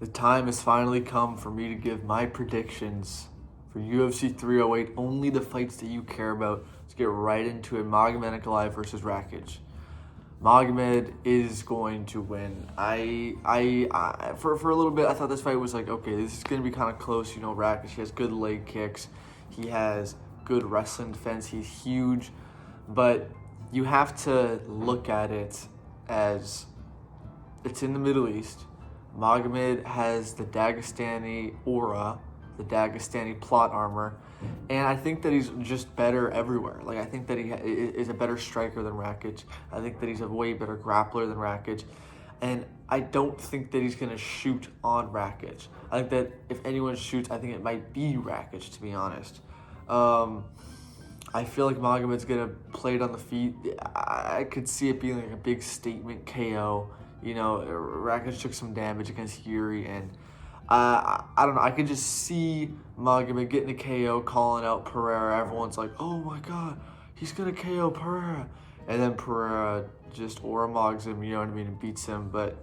The time has finally come for me to give my predictions for UFC 308, only the fights that you care about. Let's get right into it. Magomed Ankalaev versus Rakić. Magomed is going to win. For a little bit, I thought this fight was like, okay, this is going to be kind of close. You know, Rakić, he has good leg kicks. He has good wrestling defense. He's huge. But you have to look at it as it's in the Middle East. Magomed has the Dagestani aura, the Dagestani plot armor, and I think that he's just better everywhere. Like, I think that he is a better striker than Rakić. I think that he's a way better grappler than Rakić, and I don't think that he's going to shoot on Rakić. I think that if anyone shoots, I think it might be Rakić, to be honest. I feel like Magomed's going to play it on the feet. I could see it being like a big statement KO. You know, Rakić took some damage against Yuri, and I don't know. I could just see Magomed getting a KO, calling out Pereira. Everyone's like, oh my God, he's going to KO Pereira. And then Pereira just aura-mogs him, you know what I mean, and beats him. But,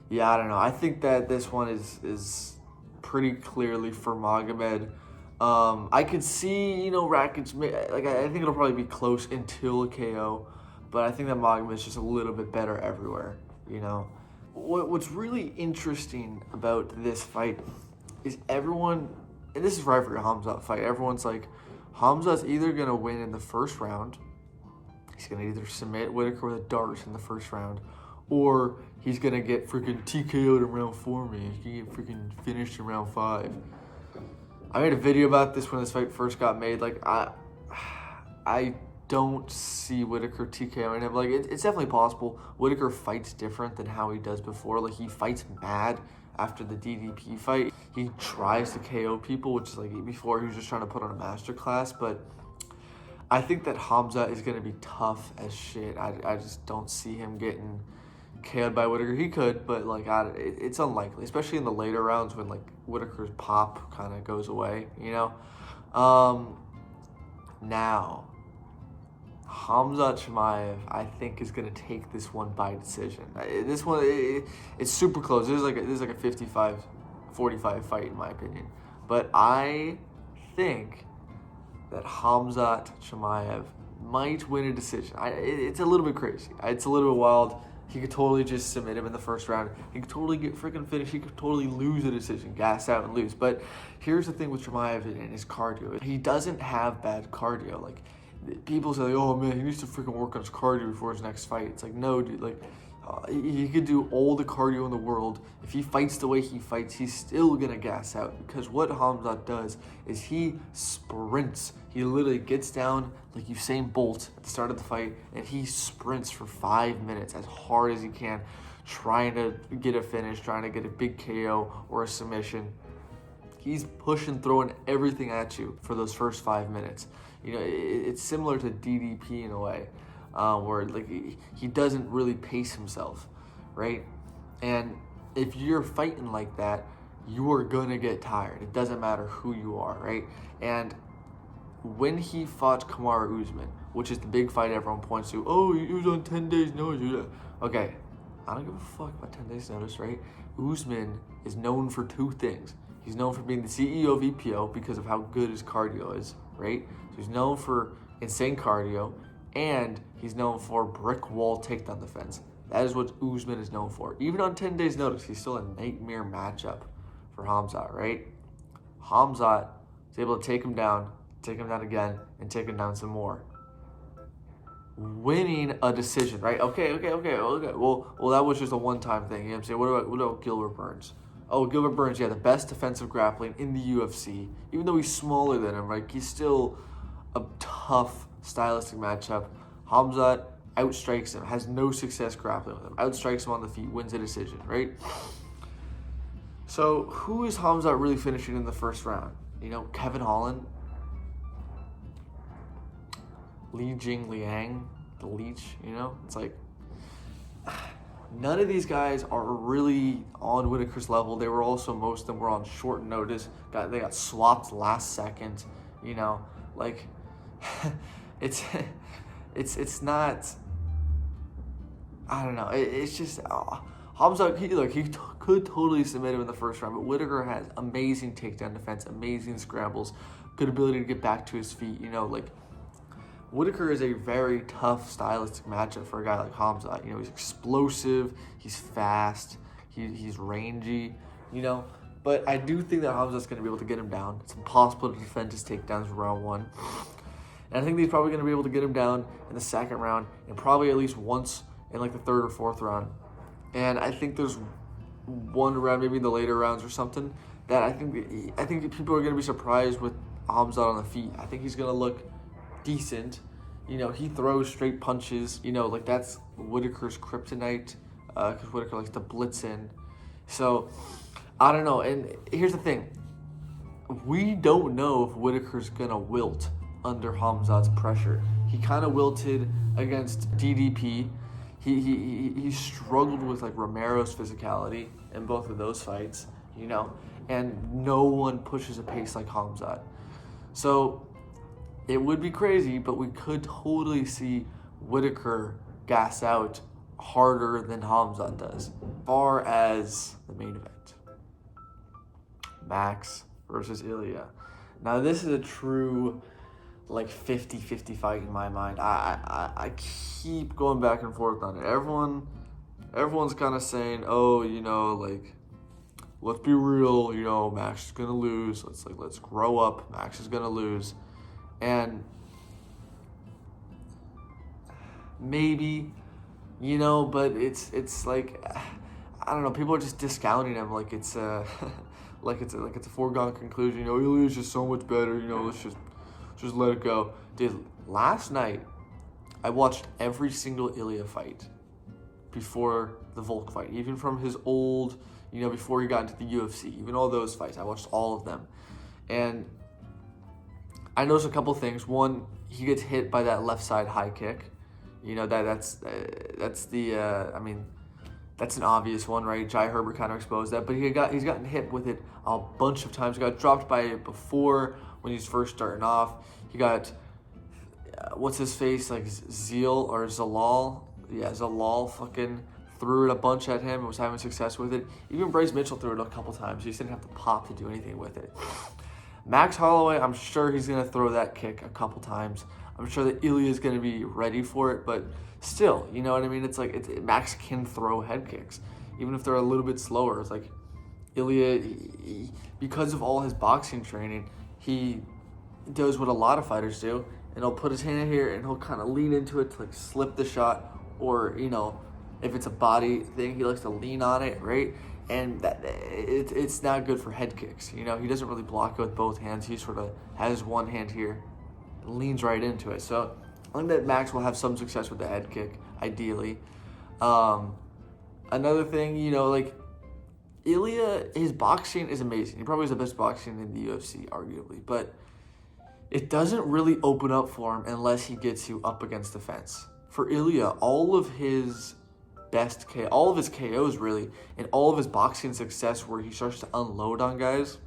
yeah, I don't know. I think that this one is pretty clearly for Magomed. I could see, you know, Rakić, like, I think it'll probably be close until a KO. But I think that Magomed is just a little bit better everywhere, you know. What's really interesting about this fight is everyone, and this is for every KHAMZAT fight, everyone's like, KHAMZAT's either going to win in the first round, he's going to either submit Whittaker with a dart in the first round, or he's going to get freaking TKO'd in round 4, man. He's going to get freaking finished in round 5. I made a video about this when this fight first got made. Like, I don't see Whittaker TKOing him. Like, it's definitely possible. Whittaker fights different than how he does before. Like, he fights mad after the DDP fight. He tries to KO people, which is like before he was just trying to put on a masterclass. But I think that KHAMZAT is going to be tough as shit. I just don't see him getting KO'd by Whittaker. He could, but like it's unlikely, especially in the later rounds when like Whittaker's pop kind of goes away, you know. Now, KHAMZAT Chimaev, I think, is going to take this one by decision. This one, it's super close. This is like a 55-45 fight, in my opinion. But I think that KHAMZAT Chimaev might win a decision. It's a little bit crazy. It's a little bit wild. He could totally just submit him in the first round. He could totally get freaking finished. He could totally lose a decision, gas out and lose. But here's the thing with Chimaev and his cardio. He doesn't have bad cardio. Like, people say, oh man, he needs to freaking work on his cardio before his next fight. It's like, no, dude. Like, he could do all the cardio in the world. If he fights the way he fights, he's still gonna gas out, because what KHAMZAT does is he sprints. He literally gets down like Usain Bolt at the start of the fight, and he sprints for 5 minutes as hard as he can, trying to get a finish, trying to get a big KO or a submission. He's pushing, throwing everything at you for those first 5 minutes. You know, it's similar to DDP in a way, where like he doesn't really pace himself, right? And if you're fighting like that, you are gonna get tired. It doesn't matter who you are, right? And when he fought Kamaru Usman, which is the big fight everyone points to, oh, he was on 10 days notice. Okay, I don't give a fuck about 10 days notice, right? Usman is known for 2 things. He's known for being the CEO of EPO because of how good his cardio is, right? So he's known for insane cardio, and he's known for brick wall takedown defense. That is what Usman is known for. Even on 10 days notice, he's still a nightmare matchup for KHAMZAT, right? KHAMZAT is able to take him down again, and take him down some more. Winning a decision, right? Okay. Well, that was just a one-time thing. You know what I'm saying? What about Gilbert Burns? Oh, Gilbert Burns, yeah, the best defensive grappling in the UFC. Even though he's smaller than him, right? He's still a tough stylistic matchup. KHAMZAT outstrikes him, has no success grappling with him, outstrikes him on the feet, wins a decision, right? So who is KHAMZAT really finishing in the first round? You know, Kevin Holland, Li Jingliang, the Leech, you know? It's like, none of these guys are really on Whittaker's level. They were also, most of them were on short notice. They got swapped last second, you know? Like, it's not, I don't know. It's just, KHAMZAT, he could totally submit him in the first round, but Whittaker has amazing takedown defense, amazing scrambles, good ability to get back to his feet. Like Whittaker is a very tough stylistic matchup for a guy like KHAMZAT. He's explosive, he's fast, he's rangy, But I do think that KHAMZAT's going to be able to get him down. It's impossible to defend his takedowns in round 1. And I think he's probably going to be able to get him down in the second round and probably at least once in like the third or fourth round. And I think there's one round, maybe in the later rounds or something, that I think people are going to be surprised with KHAMZAT on the feet. I think he's going to look decent. He throws straight punches. Like that's Whittaker's kryptonite, because Whittaker likes to blitz in. So I don't know. And here's the thing: we don't know if Whittaker's gonna wilt under KHAMZAT's pressure. He kind of wilted against DDP. He struggled with like Romero's physicality in both of those fights. And no one pushes a pace like KHAMZAT. So it would be crazy, but we could totally see Whittaker gas out harder than KHAMZAT does. As far as the main event, Max versus Ilia. Now this is a true like 50-50 fight in my mind. I keep going back and forth on it. Everyone's kind of saying, oh, like, let's be real, Max is gonna lose. Let's grow up. Max is gonna lose. And maybe, but it's like, I don't know, people are just discounting him like it's a foregone conclusion. Ilia's just so much better, let's just let it go. Dude, last night I watched every single Ilia fight before the Volk fight, even from his old, before he got into the UFC, even all those fights. I watched all of them. And I noticed a couple things. One, he gets hit by that left side high kick. That's an obvious one, right? Jai Herbert kind of exposed that, but he's gotten hit with it a bunch of times. He got dropped by it before when he's first starting off. He got what's his face, like Zeal or Zalal? Yeah, Zalal fucking threw it a bunch at him and was having success with it. Even Bryce Mitchell threw it a couple times. He just didn't have to pop to do anything with it. Max Holloway, I'm sure he's going to throw that kick a couple times. I'm sure that Ilia is going to be ready for it, but still, you know what I mean? It's like Max can throw head kicks, even if they're a little bit slower. It's like Ilia, because of all his boxing training, he does what a lot of fighters do, and he'll put his hand here and he'll kind of lean into it to like slip the shot, or if it's a body thing, he likes to lean on it, right? And it's not good for head kicks. He doesn't really block it with both hands. He sort of has one hand here, leans right into it. So I think that Max will have some success with the head kick, ideally. Another thing, like Ilia, his boxing is amazing. He probably has the best boxing in the UFC, arguably. But it doesn't really open up for him unless he gets you up against the fence. For Ilia, all of his KOs really, and all of his boxing success where he starts to unload on guys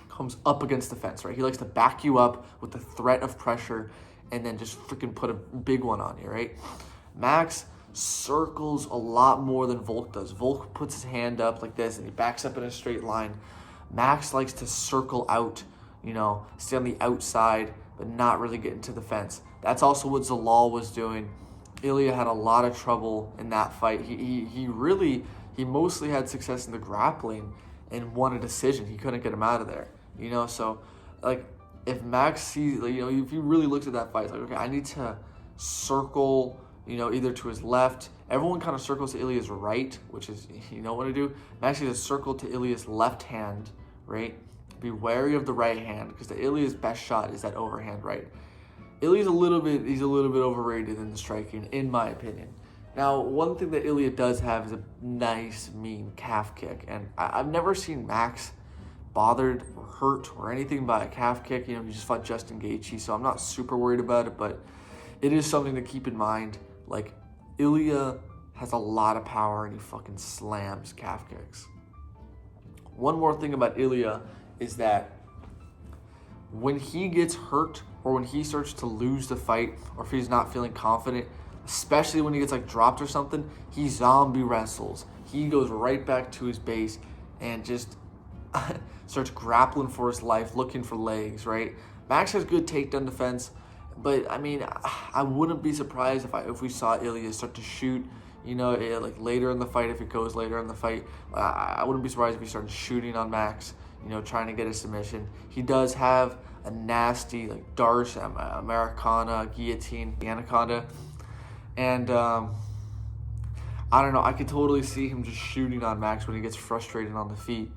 comes up against the fence, right? He likes to back you up with the threat of pressure and then just freaking put a big one on you, right? Max circles a lot more than Volk does. Volk puts his hand up like this and he backs up in a straight line. Max likes to circle out, stay on the outside, but not really get into the fence. That's also what Zalal was doing. Ilia had a lot of trouble in that fight. He mostly had success in the grappling and won a decision. He couldn't get him out of there, So, like, if Max sees, if he really looks at that fight, it's like, okay, I need to circle, either to his left. Everyone kind of circles to Ilia's right, which is, you don't want to do. Max needs to circle to Ilia's left hand, right? Be wary of the right hand, because the Ilia's best shot is that overhand right. Ilia's a little bit overrated in the striking, in my opinion. Now, one thing that Ilia does have is a nice, mean calf kick, and I've never seen Max bothered or hurt or anything by a calf kick. He just fought Justin Gaethje, so I'm not super worried about it, but it is something to keep in mind. Like, Ilia has a lot of power, and he fucking slams calf kicks. One more thing about Ilia is that when he gets hurt or when he starts to lose the fight, or if he's not feeling confident, especially when he gets like dropped or something, he zombie wrestles. he goes right back to his base and just starts grappling for his life, looking for legs, right? Max has good takedown defense, but I mean, I wouldn't be surprised if we saw Ilia start to shoot, like later in the fight, if it goes later in the fight. I wouldn't be surprised if he started shooting on Max, trying to get a submission. He does have a nasty, like, Darce, Americana, guillotine, the Anaconda. And, I don't know, I could totally see him just shooting on Max when he gets frustrated on the feet.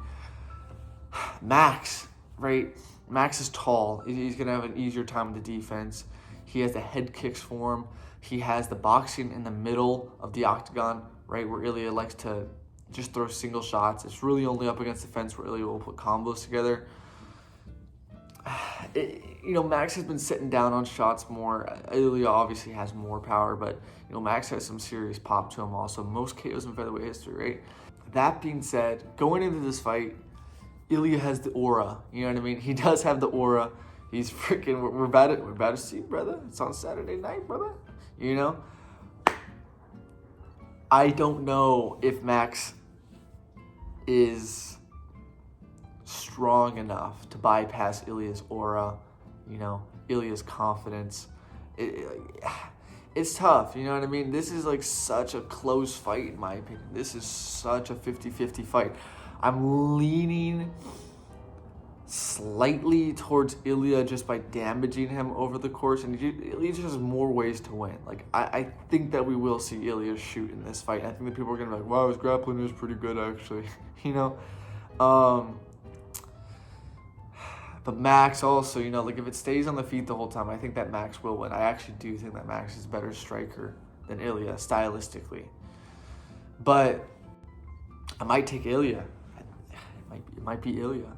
Max, right? Max is tall. He's going to have an easier time with the defense. He has the head kicks for him. He has the boxing in the middle of the octagon, right, where Ilia likes to just throw single shots. It's really only up against the fence where Ilia will put combos together. Max has been sitting down on shots more. Ilia obviously has more power, but, Max has some serious pop to him also. Most KOs in featherweight history, right? That being said, going into this fight, Ilia has the aura. You know what I mean? He does have the aura. He's freaking, we're about to see, brother. It's on Saturday night, brother. I don't know if Max is strong enough to bypass Ilia's aura, Ilia's confidence. It's tough, you know what I mean? This is like such a close fight, in my opinion. This is such a 50-50 fight. I'm leaning slightly towards Ilia just by damaging him over the course, and Ilia just has more ways to win. Like, I think that we will see Ilia shoot in this fight. I think that people are going to be like, wow, his grappling is pretty good, actually, But Max also, like, if it stays on the feet the whole time, I think that Max will win. I actually do think that Max is a better striker than Ilia, stylistically. But I might take Ilia. It might be Ilia.